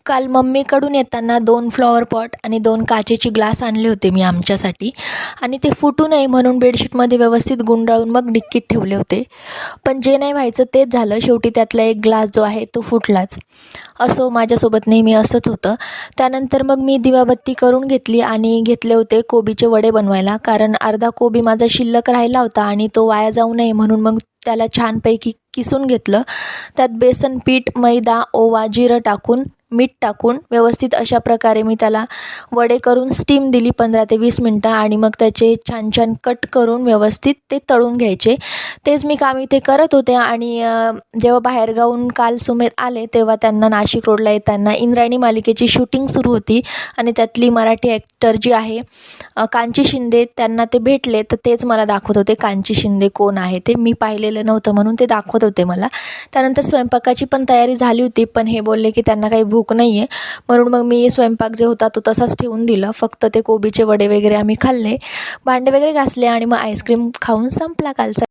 काल मम्मीकडून येताना 2 flower pot आणि 2 काचेचे ग्लास आणले होते मी आमच्यासाठी आणि ते फुटू नये म्हणून बेडशीटमध्ये व्यवस्थित गुंडाळून मग डिक्कीत ठेवले होते. पण जे नाही व्हायचं तेच झालं. शेवटी त्यातला एक ग्लास जो आहे तो फुटलाच. असो, माझ्यासोबत नेहमी असंच होतं. त्यानंतर मग मी दिवाबत्ती करून घेतली आणि घेतले होते कोबीचे वडे बनवायला. कारण अर्धा कोबी माझा शिल्लक राहिला होता आणि तो वाया जाऊ नये म्हणून मग त्याला छानपैकी किसून घेतलं. त्यात बेसन पीठ, मैदा, ओवा, जिरं टाकून, मीठ टाकून व्यवस्थित अशा प्रकारे मी त्याला वडे करून स्टीम दिली 15 ते 20 मिनटं आणि मग त्याचे छान छान कट करून व्यवस्थित ते तळून घ्यायचे. तेच मी काम इथे करत होते आणि जेव्हा बाहेरगावून काल सुमेध आले तेव्हा त्यांना नाशिक रोडला येताना इंद्रायणी मालिकेची शूटिंग सुरू होती आणि त्यातली मराठी ॲक्टर जी आहे कांची शिंदे, त्यांना ते भेटले. तर तेच मला दाखवत होते कांची शिंदे कोण आहे ते. मी पाहिलेलं नव्हतं म्हणून ते दाखवत होते मला. त्यानंतर स्वयंपाकाची पण तयारी झाली होती, पण हे बोलले की त्यांना काही भूक नाही आहे म्हणून मग मी स्वयंपाक जे होता तो तसाच ठेवून दिला. फक्त ते कोबीचे वडे वगैरे आम्ही खाल्ले, भांडे वगैरे घासले आणि मग आईस्क्रीम खाऊन संपला कालचा